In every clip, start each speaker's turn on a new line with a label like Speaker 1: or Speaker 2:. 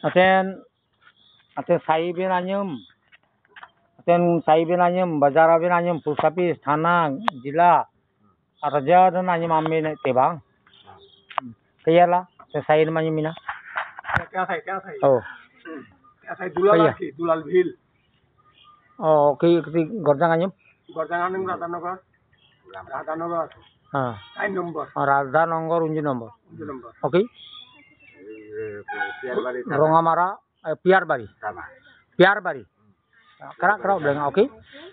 Speaker 1: aten sai bin anyem bazar bin anyem pusapis thana jila raja dan anyem amin tebang kayala te sai anyem mina
Speaker 2: क्या साइड
Speaker 1: oh
Speaker 2: क्या साइड दुलाल आखी दुलाल भील
Speaker 1: oh ki gorjang anyem
Speaker 2: Garjanagar Radhanagar
Speaker 1: ha
Speaker 2: 9 number
Speaker 1: Radhanongor unji nomor okay Rongamara Piarbari kera bilang oke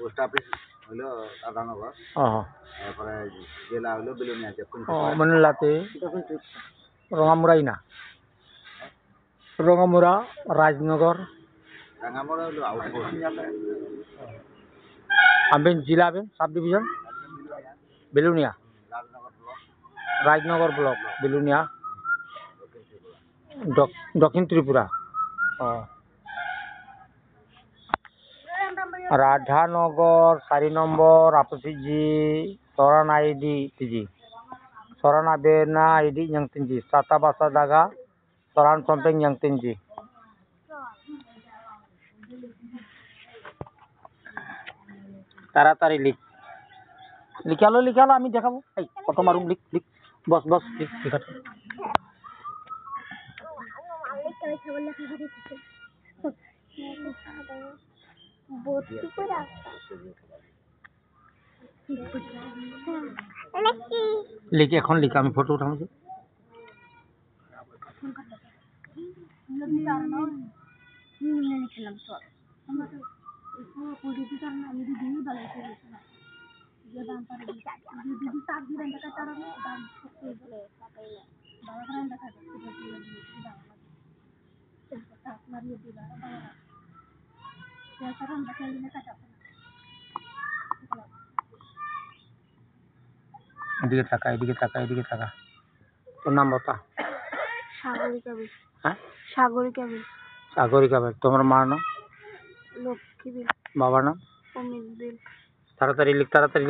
Speaker 3: post office হলো Radhanagar
Speaker 1: oh
Speaker 3: তারপরে জেলা হলো Belonia
Speaker 1: oh menelate Rongamura ina Rongamura Rajnagor
Speaker 3: রাঙ্গামারা হলো outpost
Speaker 1: Amben jila ben sub division Belunia Rajnagor block Belunia Dakshin Tripura oh Radhanogor 4 nomor Apsiji Soran ID tiji Soran Abena ID yang tinggi Sata Basa Daga Soran Sompeng yang tinggi তাড়াতাড়ি লিখালো আমি দেখাবো এই কত মারুম লিখ বস লিখ লিখাটা লিখ এখন লিখ আমি ফটো উঠাবো এদিকে তাকা তোর নাম বতা সাগরিকা বেল তোমার মার নাম লক্ষ্মী বেল বাবার নাম অমিত বেল তাড়াতাড়ি লিখ তাড়াতাড়ি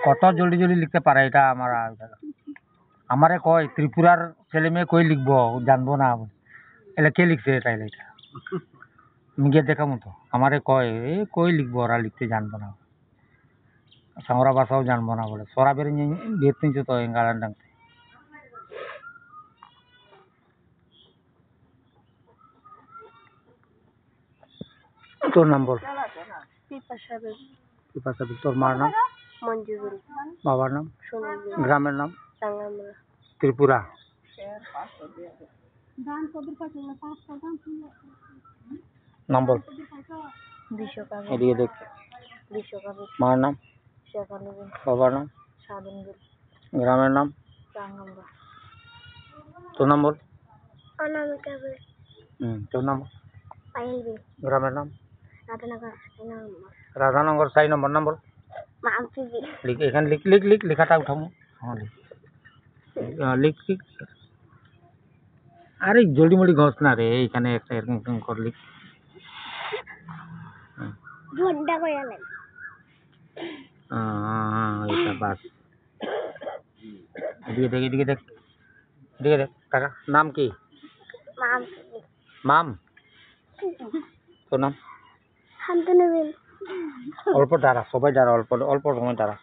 Speaker 1: কত জলদি লিখতে পারে এটা আমারে কয় ত্রিপুরার ছেলে মেয়ে কই লিখবো জানবো না এলা কে লিখছে এটা আমি গিয়ে দেখাবো তো আমারে কয় কই লিখবো ওরা লিখতে জানবো না সাংরা ভাষাও জানবো না বলে সরা বের নিয়ে তো এঙ্গালান ডাংতে তোর নাম বল পিপাসা বেল তোর মার নাম মঞ্জু বেল বাবার নাম গ্রামের নাম ত্রিপুরা নাম বল এদিকে দেখ মার নাম বাবার নাম গ্রামের নাম তোর নাম বল তোর নাম গ্রামের নাম রাধানগর 4 নম্বর নাম বল লিখ এখানে লিখ লেখাটা উঠাবো লিখ আরে জলদি ঘস না রে এখানে একটা এরকম কর লিখ এটা বাস এদিকে দেখ টাকা নাম কি মাম তোর নাম অল্প দাঁড়া সবাই দাঁড়া অল্প সময় দাঁড়া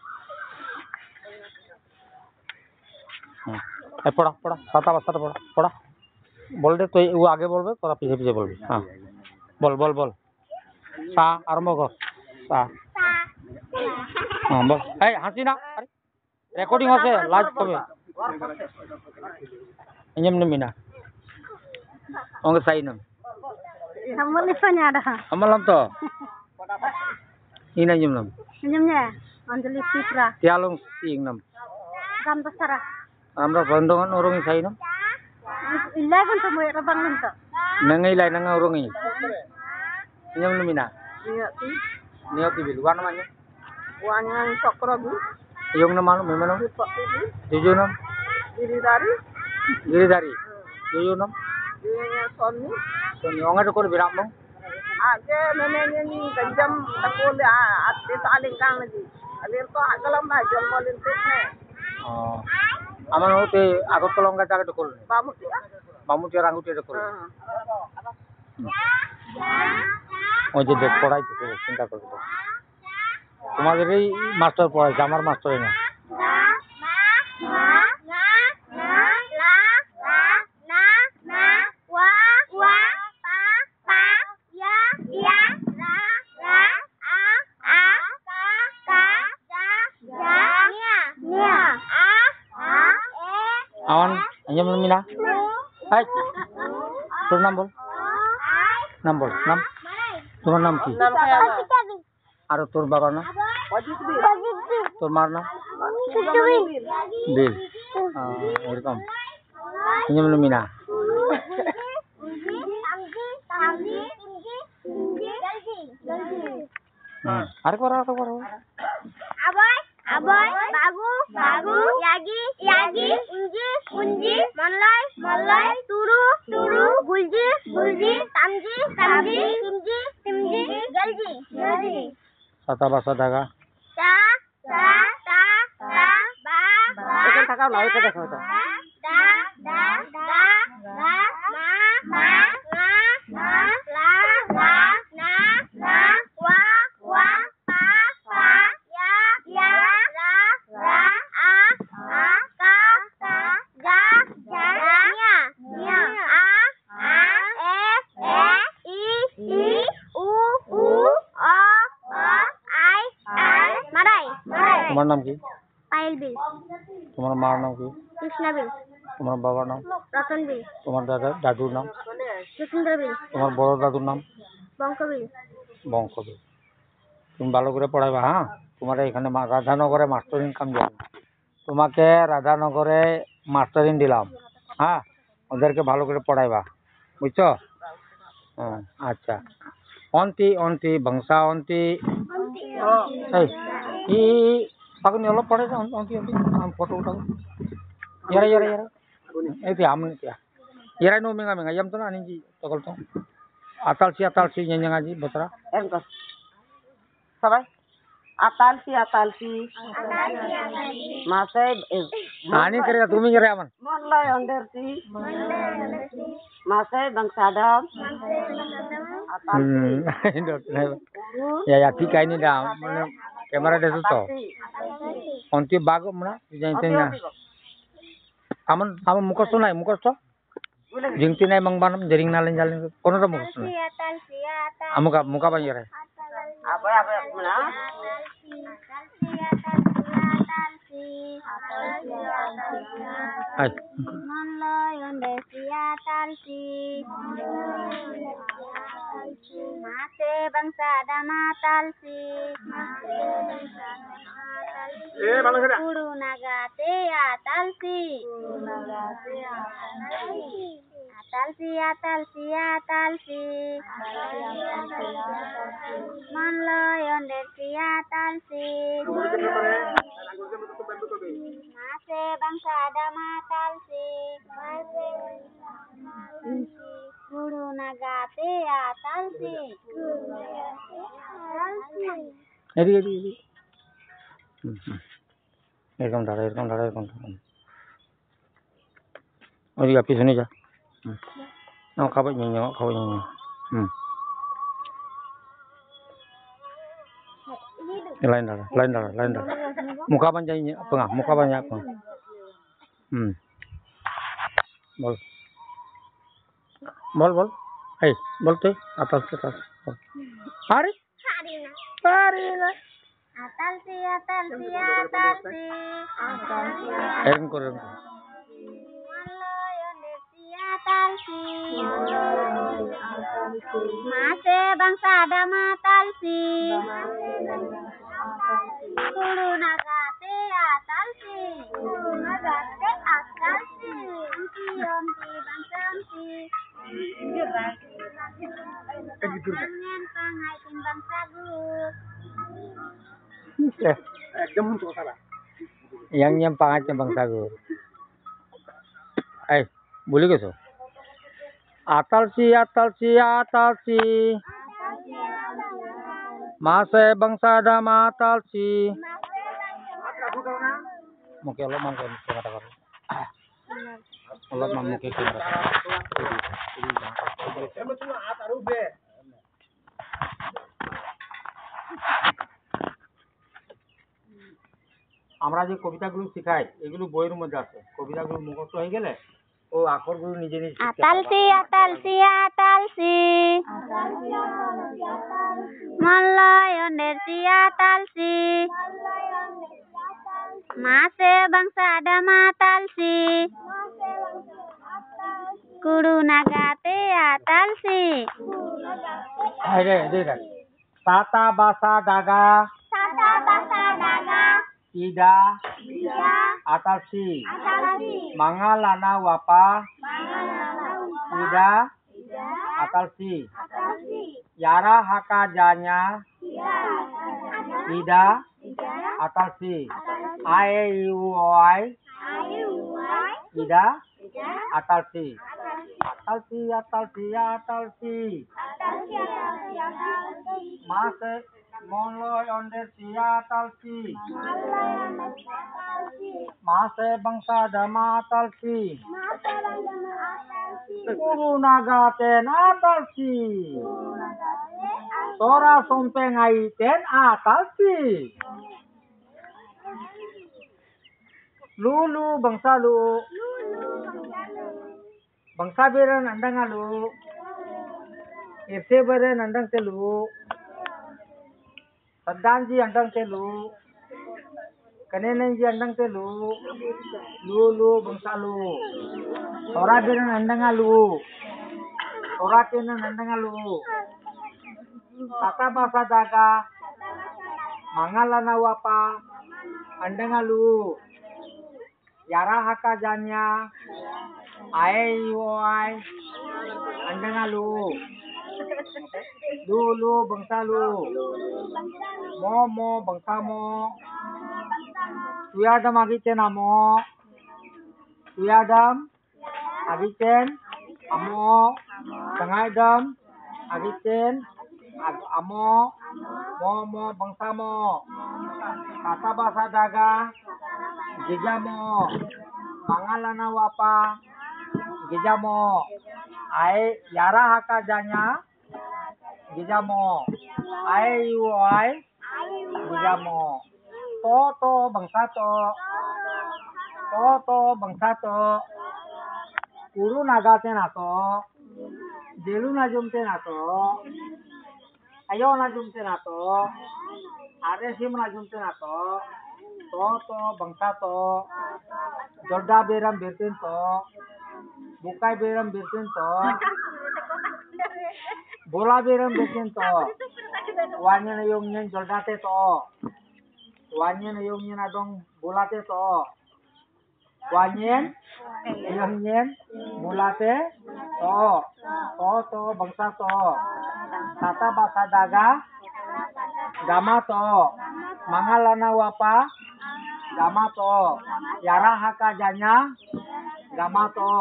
Speaker 1: পড়া সাতা বাস্তাটা পড়া বল দে তুই ও আগে বলবে তোরা পিছে বলবি হ্যাঁ বল সা আরম্ভ কর সা বল এই হাসি না আরে রেকর্ডিং আছে লাইভ হবে এমনি মিনা অঙ্গ সাই নাম আমার নাম তো Ina jum nam.
Speaker 4: Anjali Pitra.
Speaker 1: Tialong sing nam.
Speaker 4: Gambasara.
Speaker 1: Amra bandongan orang isai nam.
Speaker 4: Ilagan to mo rabang nito.
Speaker 1: Nangailay nang orang ini. Inyam namina.
Speaker 4: Niyati.
Speaker 1: Niyati bil. Wan namanya.
Speaker 4: Wanyan Sokrabu.
Speaker 1: Yung naman memang. Tujuh nam. Giridari. Tujuh nam.
Speaker 4: Sonni.
Speaker 1: Onga to kor birak mo.
Speaker 4: Aje memang ganjam takul ate saling kang lagi. Alir ko agalam na jol mo lintit na.
Speaker 1: আমার হতে আগরতলা অঙ্গা জায়গাটা করলেন
Speaker 4: Bamuti.
Speaker 1: মামুটিয়ার আঙ্গুটিটা করলেন
Speaker 4: Ah.
Speaker 1: ওই যে দেখ পড়াইতেছে চিন্তা করবে তো। তোমাদের এই মাস্টার পড়াইছে আমার মাস্টারই না আমার আঞ্জাম মিনা হাই তোর নাম বল নাম বল নাম তোমার নাম কি আর তোর বাবার নাম তোর মার নাম বিল এরকম আঞ্জাম মিনা আর করো আর করো
Speaker 5: Aboy, bagu, yagi, unji, molloy, turu, gulji, tamji, timji, galji.
Speaker 1: সাতা বাসা দাগা
Speaker 5: Ta, ba,
Speaker 4: Ikan kakao lah, itu kakao itu.
Speaker 5: da, ma, la, na, wa, pa, ya, ra, a, ka, ja, nya, e, u, I, marai.
Speaker 1: তোমার নাম কি
Speaker 5: Pail bill,
Speaker 1: তোমার মার নাম কি
Speaker 5: Krishna bill,
Speaker 1: তোমার বাবার নাম
Speaker 5: Ratan bill,
Speaker 1: তোমার দাদুর নাম
Speaker 5: Jitendra bill,
Speaker 1: তোমার বড় দাদুর নাম
Speaker 5: Bonko bill.
Speaker 1: বংশদেব তুমি ভালো করে পড়াইবা হ্যাঁ তোমার এখানে রাধানগরে মাস্টারিন কাম দিলাম তোমাকে রাধানগরে মাস্টারিন দিলাম হ্যাঁ ওদেরকে ভালো করে পড়াইবা বুঝছো হ্যাঁ আচ্ছা অন্তি ভংসা অন্তি এই ই পাকুনি অলপ পড়াই যাও অন্তি ফটো উঠাও ইয়ারা এই আমি ইয়ারাই নো মেঙ্গা ইয়াম তো না আনি তকল তো atalsi nyanyangaji botra
Speaker 4: Engkau. Sabai. Atalsi. Masai.
Speaker 1: ani kare tumi kare aman
Speaker 4: Molloy ondersi. Masai bangsadam.
Speaker 1: ya ঠিক আইনি দা মানে ক্যামেরা দেছো তো অন্তি বাগ মানে জানতে না আমার মুখস্থ নাই মুখস্থ jingti nai mang banam jaring nalin jalin kono ra mukhas na amuka muka ban yare
Speaker 4: Apa mana?
Speaker 1: ai
Speaker 5: Mase bangsa dama talsi
Speaker 2: ভালো করে
Speaker 5: Kudu nagate atalsi Atalsi Manloy ondersi atalsi Mase bangsa dama talsi Kudu nagate atalsi
Speaker 1: eri এরকম দাঁড়া ওই পিছনে যা খাবার নিয়ে lain dah muka banjanya apa muka banyak apa bol hey bol teh atas hari Farina
Speaker 5: Atalsi
Speaker 1: erin koren
Speaker 5: Manloy ondersi atalsi Mase bangsa dama talsi Kudu nagate atalsi Onti bangsa onti Angin pangai timbang sagut
Speaker 2: একদম তো কথা না
Speaker 1: yang pangat bang sagur boleh ke so atalsi mase bangsa dama atalsi mau ke lo mang ke kata kata অলপমান মুখে কিনারা
Speaker 2: হাত আৰু দে
Speaker 1: আমরা যে কবিতাগুলো শিখাই এগুলো বইয়ের মধ্যে আছে কবিতাগুলো মুখস্থ হয়ে গেলে ও আখরগুলো নিজে নিজে শিখতে পারবা।
Speaker 5: আতালসি আতালসি মল্লয়নের আতালসি মাছে বাংসা আডামা তালসি কুড়ু নাগাতে আতালসি
Speaker 1: রে সাতা বাসা দাগা
Speaker 5: সাতা বাসা দাগা
Speaker 1: ইদা
Speaker 5: ইয়া
Speaker 1: আতালসি
Speaker 5: আতালসি
Speaker 1: মাঙ্গালানা ওয়াপা ইদা
Speaker 5: ইয়া
Speaker 1: atalsi
Speaker 5: atalsi
Speaker 1: yara haka janya
Speaker 5: ya
Speaker 1: ida
Speaker 5: ida
Speaker 1: atalsi
Speaker 5: atalsi
Speaker 1: I A U O I
Speaker 5: ayu wai
Speaker 1: ida
Speaker 5: ida
Speaker 1: atalsi
Speaker 5: atalsi
Speaker 1: atalsi atalsi
Speaker 5: atalsi atalsi
Speaker 1: mase monloy onder sia atalsi mase bangsa dama atalsi guru naga ten atalsi tora sompeng ai ten atalsi lulu bangsa lu bangsa beren andang alu irse beren andang telu Sadanji andang telu Kanenenji andang telu Lulu bangsa lu Tora beren andang alu Tora kenen andang alu Tata basa daga Mangalana wapa andang alu Yara haka janya Ae yuai andang alu Lulu bangsa lu Mo bangsa mo Tuyadam agiten amo Tuyadam agiten amo Tangaidam agiten amo Mo bangsa mo Tata basa daga Gijamo Mangalana wapa Gijamo Ae yara haka janya Gijamo Ae yuai Gijamo To bangsa to bangsa to Uru naga tena to Jelu najum tena to Ayo najum tena to Aresim najum tena to bangsa to Jorda beram birtin to Bukai beram birtin to Bola beram birtin to Wanyen yung nyen jordate to Wanyen yung nyen adong bolate to Wanyen yung nyen bolate to bangsa to Tata basa daga Gama to Mangalana wapa Gama to Yara haka janya Gama to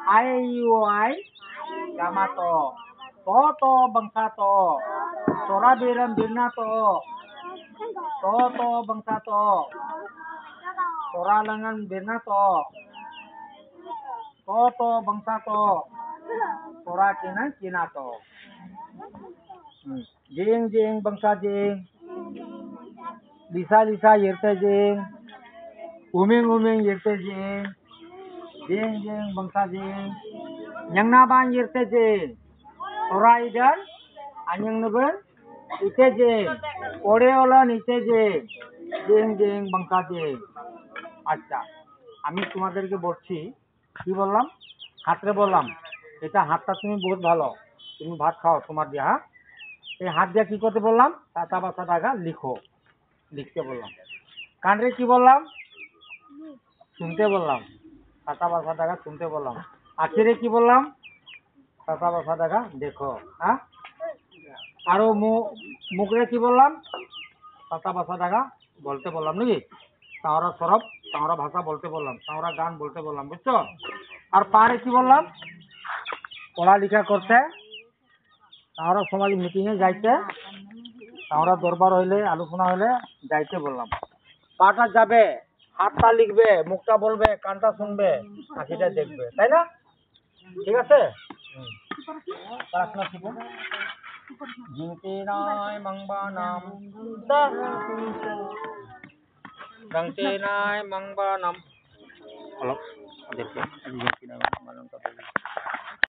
Speaker 1: Ae yuai Gama to bangsa to Tora biram birna to bangsa to Tora langan birna to bangsa to Tora kina to jing bangsa jing lisa yirte jing uming yirte jing bangsa jing nyangna ban yirte jing Tora idan anyang nuben ite jing ore ola niche jing bangsa jing আচ্ছা আমি তোমাদেরকে বলছি কি বললাম হাতরে বললাম এটা হাতটা তুমি বহুত ভালো তুমি ভাত খাও তোমার দিয়ে হ্যাঁ এই হাত দিয়ে কি করতে বললাম তাতা বাসা দাগা লিখতে বললাম কানরে কি বললাম শুনতে বললাম তাতা বাসা দাগা শুনতে বললাম আখিরে কি বললাম তাতা বাসা দাগা দেখো হ্যাঁ আরো মুখরে কি বললাম তাতা বাসা দাগা বলতে বললাম নাকি তাওরা সরব তাওরা ভাষা বলতে বললাম তাওরা গান বলতে বললাম বুঝছো আর পারে কি বললাম পড়ালেখা করতে তাওরা সমাজ মিটিংয়ে যাইতে তাওরা দরবার হইলে আলোচনা হইলে যাইতে বললাম পাটা যাবে হাতটা লিখবে, মুখটা বলবে, কানটা শুনবে, আঁখিটা দেখবে, তাই না? ঠিক আছে? পড়াশোনা শিখুন। জিনতে নাই মাংবা নাম রংতে নাই মাংবা নাম অলপ ওদেরকে